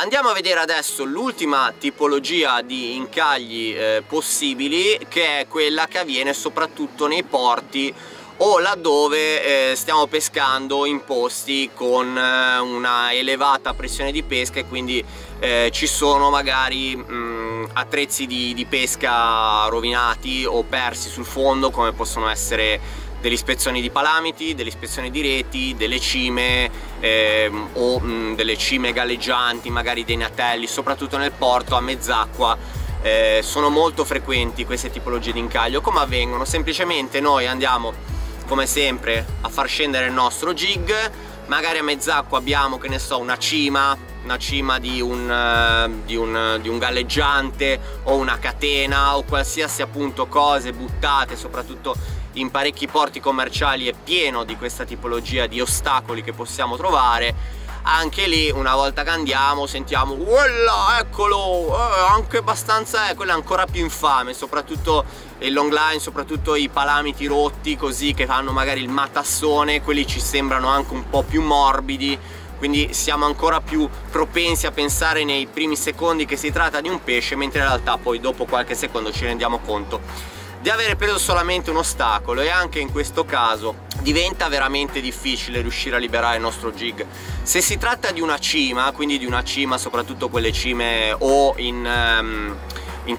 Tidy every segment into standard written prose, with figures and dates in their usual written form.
Andiamo a vedere adesso l'ultima tipologia di incagli possibili, che è quella che avviene soprattutto nei porti o laddove stiamo pescando in posti con una elevata pressione di pesca e quindi ci sono magari attrezzi di pesca rovinati o persi sul fondo, come possono essere delle ispezioni di palamiti, delle ispezioni di reti, delle cime o delle cime galleggianti, magari dei natelli, soprattutto nel porto a mezz'acqua. Sono molto frequenti queste tipologie di incaglio. Come avvengono? Semplicemente noi andiamo, come sempre, a far scendere il nostro jig, magari a mezz'acqua abbiamo, che ne so, una cima di un galleggiante o una catena o qualsiasi appunto cose buttate, soprattutto in parecchi porti commerciali è pieno di questa tipologia di ostacoli che possiamo trovare. Anche lì, una volta che andiamo, sentiamo "Uella, eccolo!" Anche abbastanza, quello è ancora più infame, soprattutto il long line, soprattutto i palamiti rotti così, che fanno magari il matassone, quelli ci sembrano anche un po' più morbidi, quindi siamo ancora più propensi a pensare nei primi secondi che si tratta di un pesce, mentre in realtà poi dopo qualche secondo ci rendiamo conto di avere preso solamente un ostacolo, e anche in questo caso diventa veramente difficile riuscire a liberare il nostro jig. Se si tratta di una cima, quindi di una cima, soprattutto quelle cime o in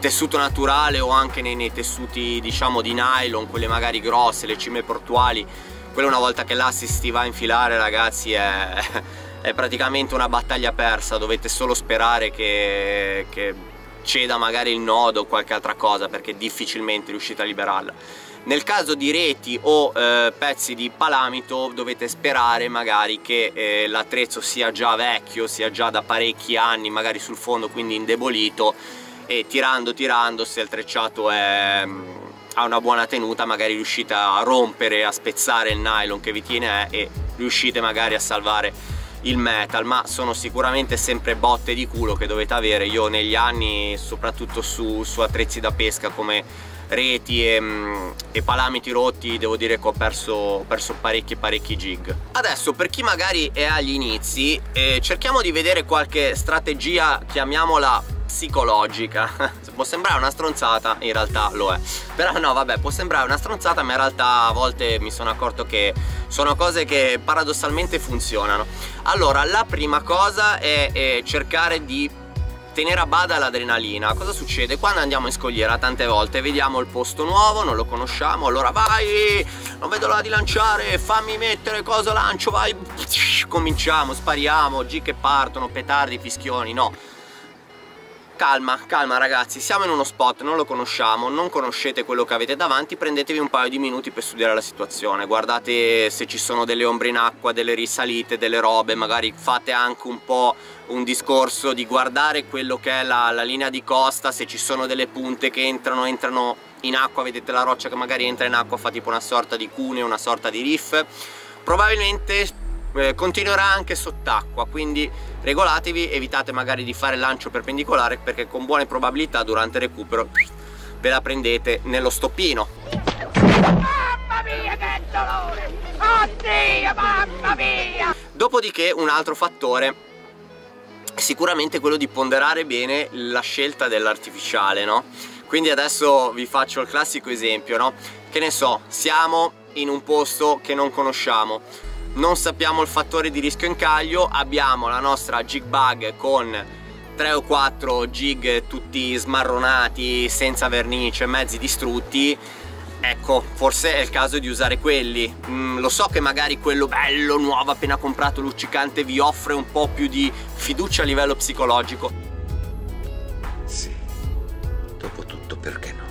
tessuto naturale o anche nei tessuti diciamo di nylon, quelle magari grosse, le cime portuali, quella una volta che l'assist si va a infilare, ragazzi, è praticamente una battaglia persa. Dovete solo sperare che ceda magari il nodo o qualche altra cosa, perché difficilmente riuscite a liberarla. Nel caso di reti o pezzi di palamito dovete sperare magari che l'attrezzo sia già vecchio, sia già da parecchi anni magari sul fondo, quindi indebolito, e tirando, se il trecciato ha una buona tenuta, magari riuscite a rompere, a spezzare il nylon che vi tiene e riuscite magari a salvare il metal. Ma sono sicuramente sempre botte di culo che dovete avere. Io negli anni, soprattutto su attrezzi da pesca come reti e palamiti rotti, devo dire che ho perso parecchi jig. Adesso, per chi magari è agli inizi, cerchiamo di vedere qualche strategia, chiamiamola psicologica. Può sembrare una stronzata, in realtà lo è, però no, vabbè, può sembrare una stronzata, ma in realtà a volte mi sono accorto che sono cose che paradossalmente funzionano. Allora, la prima cosa è cercare di tenere a bada l'adrenalina. Cosa succede? Quando andiamo in scogliera tante volte vediamo il posto nuovo, non lo conosciamo, allora vai, non vedo l'ora di lanciare, fammi mettere cosa lancio, vai, cominciamo, spariamo, jig che partono, petardi, fischioni. No, calma, calma ragazzi, siamo in uno spot, non lo conosciamo, non conoscete quello che avete davanti, prendetevi un paio di minuti per studiare la situazione, guardate se ci sono delle ombre in acqua, delle risalite, delle robe, magari fate anche un po' un discorso di guardare quello che è la linea di costa, se ci sono delle punte che entrano in acqua, vedete la roccia che magari entra in acqua, fa tipo una sorta di cuneo, una sorta di riff, probabilmente continuerà anche sott'acqua, quindi regolatevi, evitate magari di fare lancio perpendicolare, perché con buone probabilità durante il recupero ve la prendete nello stoppino. Mamma mia, che dolore! Oddio, mamma mia! Dopodiché un altro fattore è sicuramente quello di ponderare bene la scelta dell'artificiale, no? Quindi adesso vi faccio il classico esempio, no? Che ne so, siamo in un posto che non conosciamo, non sappiamo il fattore di rischio incaglio, abbiamo la nostra jig bag con 3 o 4 jig tutti smarronati, senza vernice, mezzi distrutti. Ecco, forse è il caso di usare quelli. Lo so che magari quello bello, nuovo, appena comprato, luccicante, vi offre un po' più di fiducia a livello psicologico. Sì, dopo tutto perché no?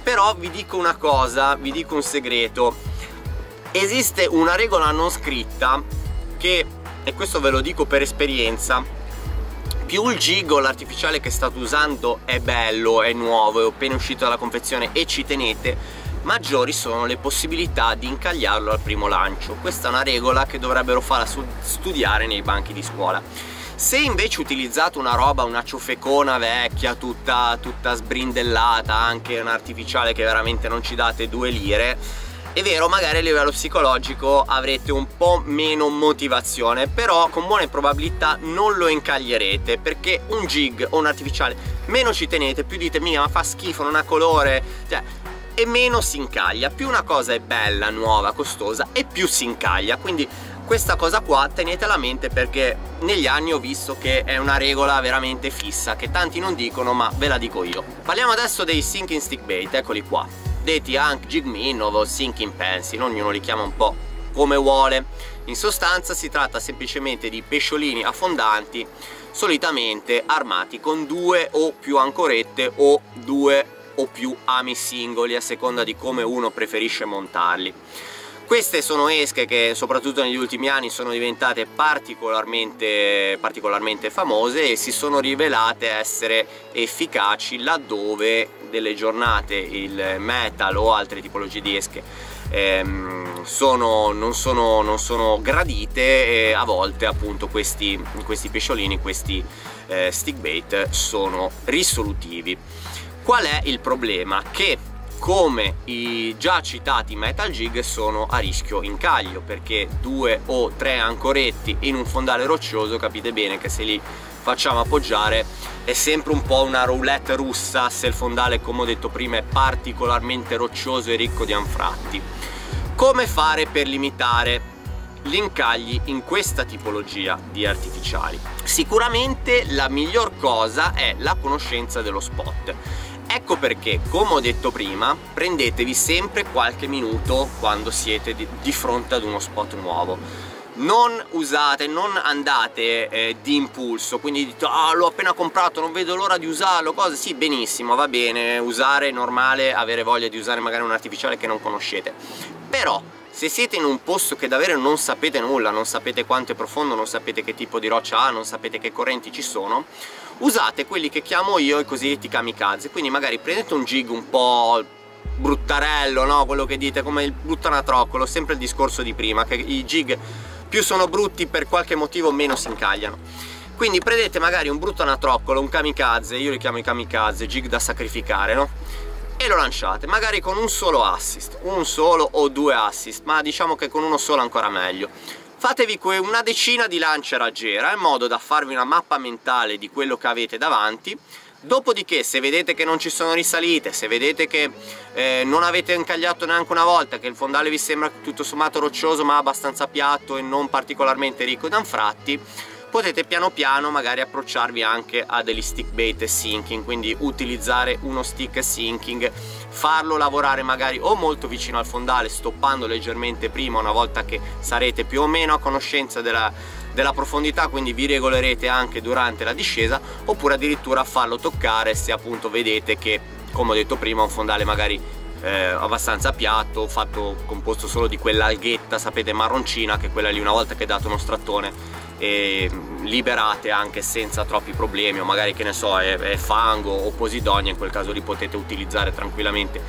Però vi dico una cosa, vi dico un segreto. Esiste una regola non scritta che, e questo ve lo dico per esperienza, più il jig o l'artificiale che state usando è bello, è nuovo, è appena uscito dalla confezione e ci tenete, maggiori sono le possibilità di incagliarlo al primo lancio. Questa è una regola che dovrebbero far studiare nei banchi di scuola. Se invece utilizzate una roba, una ciofecona vecchia, tutta sbrindellata, anche un artificiale che veramente non ci date 2 lire, È vero, magari a livello psicologico avrete un po' meno motivazione, però con buone probabilità non lo incaglierete, perché un jig o un artificiale meno ci tenete, più dite mica ma fa schifo, non ha colore, cioè, e meno si incaglia. Più una cosa è bella, nuova, costosa, e più si incaglia. Quindi questa cosa qua tenetela a mente, perché negli anni ho visto che è una regola veramente fissa, che tanti non dicono ma ve la dico io. Parliamo adesso dei sinking stick bait, eccoli qua, detti anche jig minnow o sinking pencil, ognuno li chiama un po' come vuole. In sostanza si tratta semplicemente di pesciolini affondanti, solitamente armati con 2 o più ancorette o 2 o più ami singoli, a seconda di come uno preferisce montarli. Queste sono esche che soprattutto negli ultimi anni sono diventate particolarmente famose e si sono rivelate essere efficaci laddove delle giornate il metal o altre tipologie di esche non sono gradite, e a volte appunto questi pesciolini, questi stick bait sono risolutivi. Qual è il problema? Che come i già citati metal jig sono a rischio incaglio, perché 2 o 3 ancoretti in un fondale roccioso, capite bene che se li facciamo appoggiare è sempre un po' una roulette russa, se il fondale, come ho detto prima, è particolarmente roccioso e ricco di anfratti. Come fare per limitare gli incagli in questa tipologia di artificiali? Sicuramente la miglior cosa è la conoscenza dello spot. Ecco perché, come ho detto prima, prendetevi sempre qualche minuto quando siete di fronte ad uno spot nuovo. Non andate di impulso, quindi dite ah, l'ho appena comprato, non vedo l'ora di usarlo, cosa? Sì, benissimo, va bene, usare è normale, avere voglia di usare magari un artificiale che non conoscete, però se siete in un posto che davvero non sapete nulla, non sapete quanto è profondo, non sapete che tipo di roccia ha, non sapete che correnti ci sono, usate quelli che chiamo io i cosiddetti kamikaze. Quindi magari prendete un jig un po' bruttarello, no? Quello che dite come il bruttanatroccolo, sempre il discorso di prima, che i jig più sono brutti per qualche motivo meno si incagliano. Quindi prendete magari un bruttanatroccolo, un kamikaze, io li chiamo i kamikaze, jig da sacrificare, no? E lo lanciate, magari con un solo assist, un solo o 2 assist, ma diciamo che con uno solo ancora meglio. Fatevi una decina di lance raggiera in modo da farvi una mappa mentale di quello che avete davanti. Dopodiché, se vedete che non ci sono risalite, se vedete che non avete incagliato neanche una volta, che il fondale vi sembra tutto sommato roccioso ma abbastanza piatto e non particolarmente ricco di anfratti, potete piano piano magari approcciarvi anche a degli stick bait sinking, quindi utilizzare uno stick sinking, farlo lavorare magari o molto vicino al fondale, stoppando leggermente prima, una volta che sarete più o meno a conoscenza della profondità, quindi vi regolerete anche durante la discesa, oppure addirittura farlo toccare se appunto vedete che, come ho detto prima, un fondale magari abbastanza piatto, composto solo di quell'alghetta, sapete, marroncina, che quella lì una volta che date uno strattone liberate anche senza troppi problemi, o magari, che ne so, è fango o posidonia, in quel caso lì potete utilizzare tranquillamente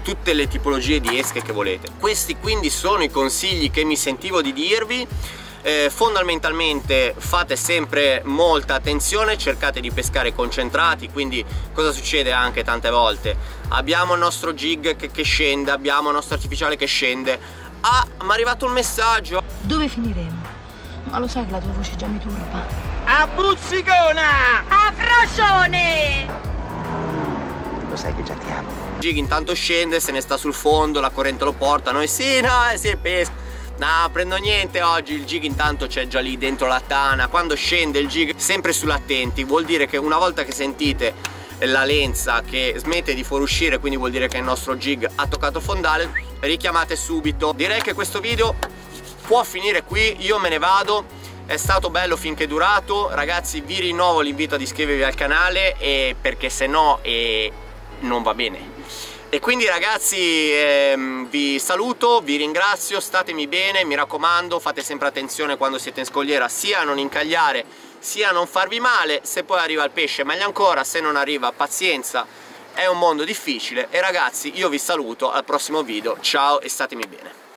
tutte le tipologie di esche che volete. Questi quindi sono i consigli che mi sentivo di dirvi. Fondamentalmente fate sempre molta attenzione, cercate di pescare concentrati. Quindi cosa succede anche tante volte? Abbiamo il nostro jig che scende, abbiamo il nostro artificiale che scende, ah, mi è arrivato un messaggio, dove finiremo? Ma lo sai che la tua voce già mi turba. A Buzzicona! A Frocione! Lo sai che già ti amo. il jig intanto scende, se ne sta sul fondo, la corrente lo porta, noi sì, no, sì, pesca. No, prendo niente oggi, il jig intanto c'è già lì dentro la tana. Quando scende il jig, sempre sull'attenti, vuol dire che una volta che sentite la lenza che smette di fuoriuscire, quindi vuol dire che il nostro jig ha toccato fondale, richiamate subito. Direi che questo video può finire qui, io me ne vado. È stato bello finché è durato, ragazzi. Vi rinnovo l'invito ad iscrivervi al canale, perché se no non va bene. E quindi ragazzi, vi saluto, vi ringrazio, statemi bene, mi raccomando, fate sempre attenzione quando siete in scogliera, sia a non incagliare sia a non farvi male. Se poi arriva il pesce meglio ancora, se non arriva pazienza, è un mondo difficile. E ragazzi, io vi saluto, al prossimo video, ciao e statemi bene.